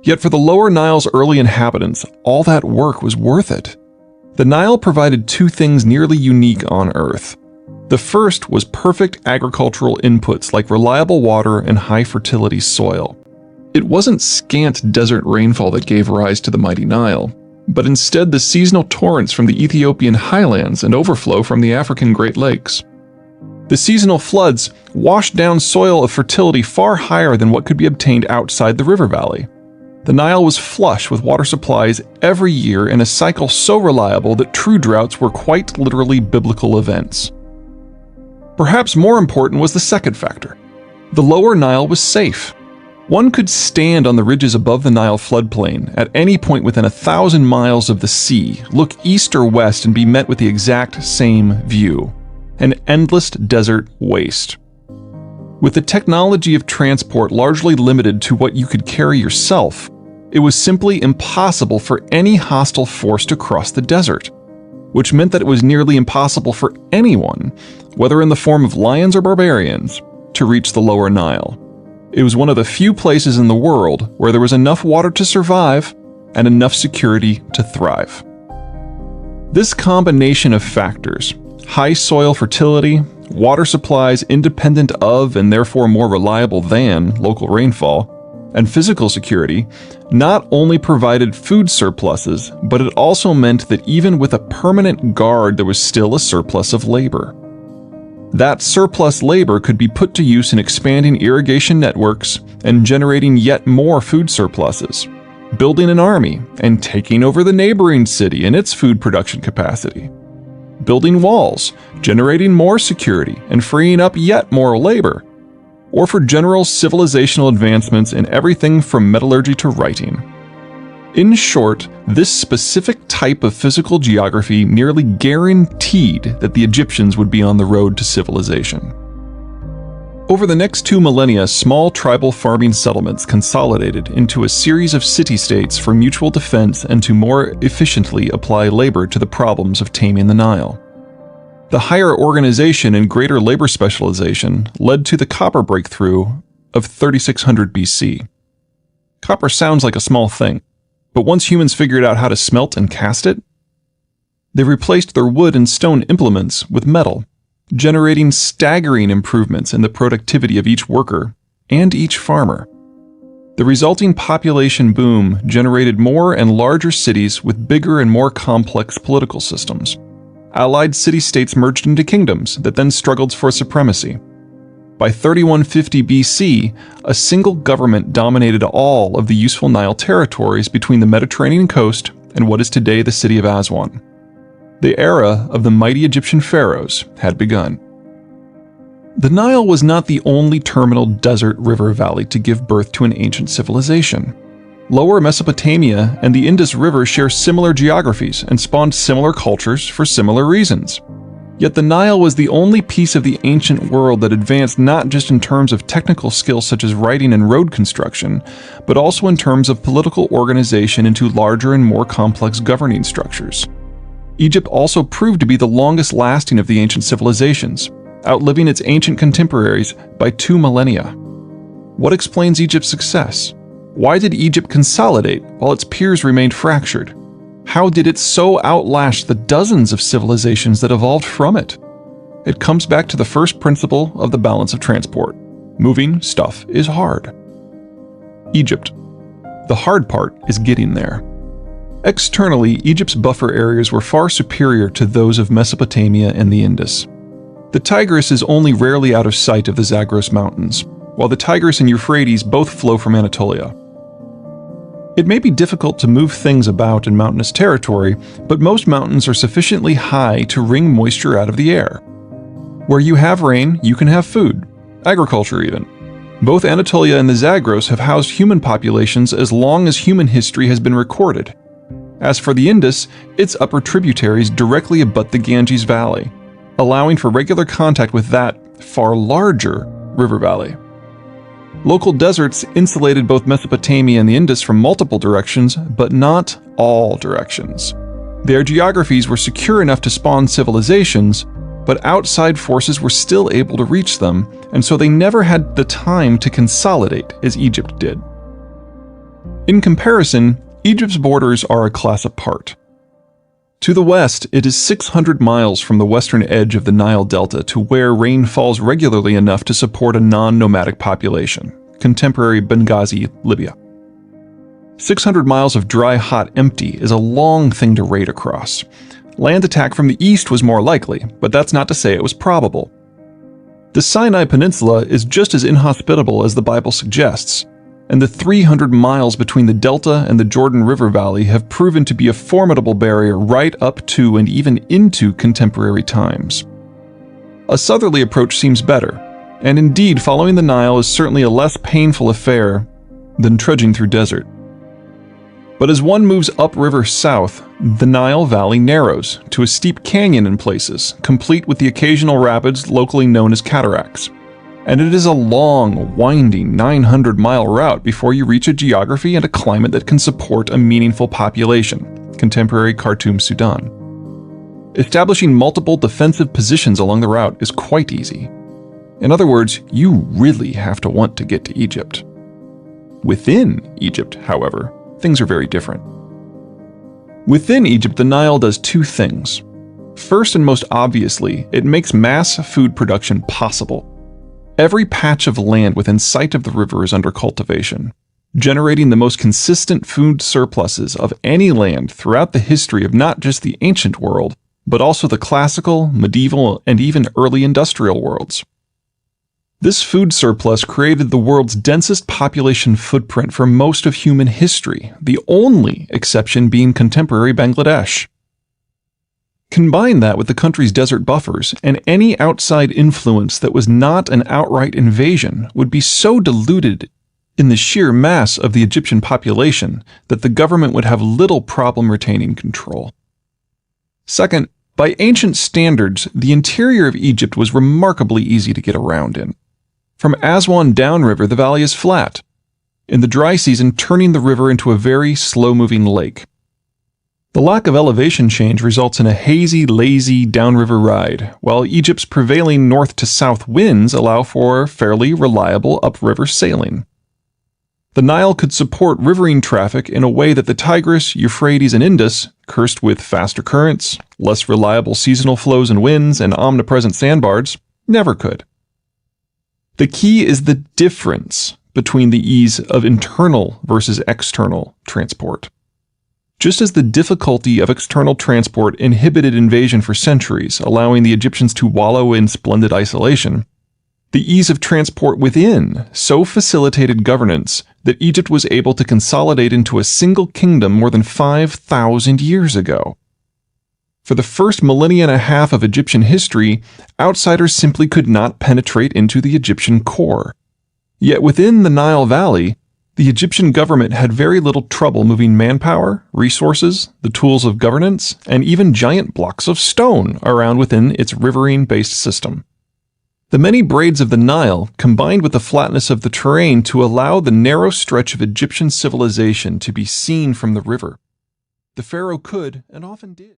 Yet for the Lower Nile's early inhabitants, all that work was worth it. The Nile provided two things nearly unique on Earth. The first was perfect agricultural inputs like reliable water and high fertility soil. It wasn't scant desert rainfall that gave rise to the mighty Nile, but instead the seasonal torrents from the Ethiopian highlands and overflow from the African Great Lakes. The seasonal floods washed down soil of fertility far higher than what could be obtained outside the river valley. The Nile was flush with water supplies every year in a cycle so reliable that true droughts were quite literally biblical events. Perhaps more important was the second factor. The Lower Nile was safe. One could stand on the ridges above the Nile floodplain at any point within 1,000 miles of the sea, look east or west, and be met with the exact same view: an endless desert waste. With the technology of transport largely limited to what you could carry yourself, it was simply impossible for any hostile force to cross the desert, which meant that it was nearly impossible for anyone, whether in the form of lions or barbarians, to reach the Lower Nile. It was one of the few places in the world where there was enough water to survive and enough security to thrive. This combination of factors, high soil fertility, water supplies independent of and therefore more reliable than local rainfall, and physical security, not only provided food surpluses, but it also meant that even with a permanent guard there was still a surplus of labor. That surplus labor could be put to use in expanding irrigation networks and generating yet more food surpluses, building an army and taking over the neighboring city and its food production capacity, building walls, generating more security and freeing up yet more labor, or for general civilizational advancements in everything from metallurgy to writing. In short, this specific type of physical geography nearly guaranteed that the Egyptians would be on the road to civilization. Over the next 2 millennia, small tribal farming settlements consolidated into a series of city-states for mutual defense and to more efficiently apply labor to the problems of taming the Nile. The higher organization and greater labor specialization led to the copper breakthrough of 3600 BC. Copper sounds like a small thing, but once humans figured out how to smelt and cast it, they replaced their wood and stone implements with metal, generating staggering improvements in the productivity of each worker and each farmer. The resulting population boom generated more and larger cities with bigger and more complex political systems. Allied city-states merged into kingdoms that then struggled for supremacy. By 3150 BC, a single government dominated all of the useful Nile territories between the Mediterranean coast and what is today the city of Aswan. The era of the mighty Egyptian pharaohs had begun. The Nile was not the only terminal desert river valley to give birth to an ancient civilization. Lower Mesopotamia and the Indus River share similar geographies and spawned similar cultures for similar reasons. Yet the Nile was the only piece of the ancient world that advanced not just in terms of technical skills such as writing and road construction, but also in terms of political organization into larger and more complex governing structures. Egypt also proved to be the longest lasting of the ancient civilizations, outliving its ancient contemporaries by 2 millennia. What explains Egypt's success? Why did Egypt consolidate while its peers remained fractured? How did it so outlast the dozens of civilizations that evolved from it? It comes back to the first principle of the balance of transport. Moving stuff is hard. Egypt. The hard part is getting there. Externally, Egypt's buffer areas were far superior to those of Mesopotamia and the Indus. The Tigris is only rarely out of sight of the Zagros Mountains, while the Tigris and Euphrates both flow from Anatolia. It may be difficult to move things about in mountainous territory, but most mountains are sufficiently high to wring moisture out of the air. Where you have rain, you can have food, agriculture even. Both Anatolia and the Zagros have housed human populations as long as human history has been recorded. As for the Indus, its upper tributaries directly abut the Ganges Valley, allowing for regular contact with that far larger river valley. Local deserts insulated both Mesopotamia and the Indus from multiple directions, but not all directions. Their geographies were secure enough to spawn civilizations, but outside forces were still able to reach them, and so they never had the time to consolidate as Egypt did. In comparison, Egypt's borders are a class apart. To the west, it is 600 miles from the western edge of the Nile Delta to where rain falls regularly enough to support a non-nomadic population, contemporary Benghazi, Libya. 600 miles of dry, hot, empty is a long thing to raid across. Land attack from the east was more likely, but that's not to say it was probable. The Sinai Peninsula is just as inhospitable as the Bible suggests, and the 300 miles between the Delta and the Jordan River Valley have proven to be a formidable barrier right up to and even into contemporary times. A southerly approach seems better, and indeed following the Nile is certainly a less painful affair than trudging through desert. But as one moves upriver south, the Nile Valley narrows to a steep canyon in places, complete with the occasional rapids locally known as cataracts. And it is a long, winding 900-mile route before you reach a geography and a climate that can support a meaningful population, contemporary Khartoum, Sudan. Establishing multiple defensive positions along the route is quite easy. In other words, you really have to want to get to Egypt. Within Egypt, however, things are very different. Within Egypt, the Nile does two things. First and most obviously, it makes mass food production possible. Every patch of land within sight of the river is under cultivation, generating the most consistent food surpluses of any land throughout the history of not just the ancient world, but also the classical, medieval, and even early industrial worlds. This food surplus created the world's densest population footprint for most of human history, the only exception being contemporary Bangladesh. Combine that with the country's desert buffers, and any outside influence that was not an outright invasion would be so diluted in the sheer mass of the Egyptian population that the government would have little problem retaining control. Second, by ancient standards, the interior of Egypt was remarkably easy to get around in. From Aswan downriver, the valley is flat, in the dry season turning the river into a very slow-moving lake. The lack of elevation change results in a hazy, lazy downriver ride, while Egypt's prevailing north-to-south winds allow for fairly reliable upriver sailing. The Nile could support riverine traffic in a way that the Tigris, Euphrates, and Indus, cursed with faster currents, less reliable seasonal flows and winds, and omnipresent sandbars, never could. The key is the difference between the ease of internal versus external transport. Just as the difficulty of external transport inhibited invasion for centuries, allowing the Egyptians to wallow in splendid isolation, the ease of transport within so facilitated governance that Egypt was able to consolidate into a single kingdom more than 5,000 years ago. For the first millennia and a half of Egyptian history, outsiders simply could not penetrate into the Egyptian core. Yet within the Nile Valley, the Egyptian government had very little trouble moving manpower, resources, the tools of governance, and even giant blocks of stone around within its riverine-based system. The many braids of the Nile combined with the flatness of the terrain to allow the narrow stretch of Egyptian civilization to be seen from the river. The pharaoh could, and often did.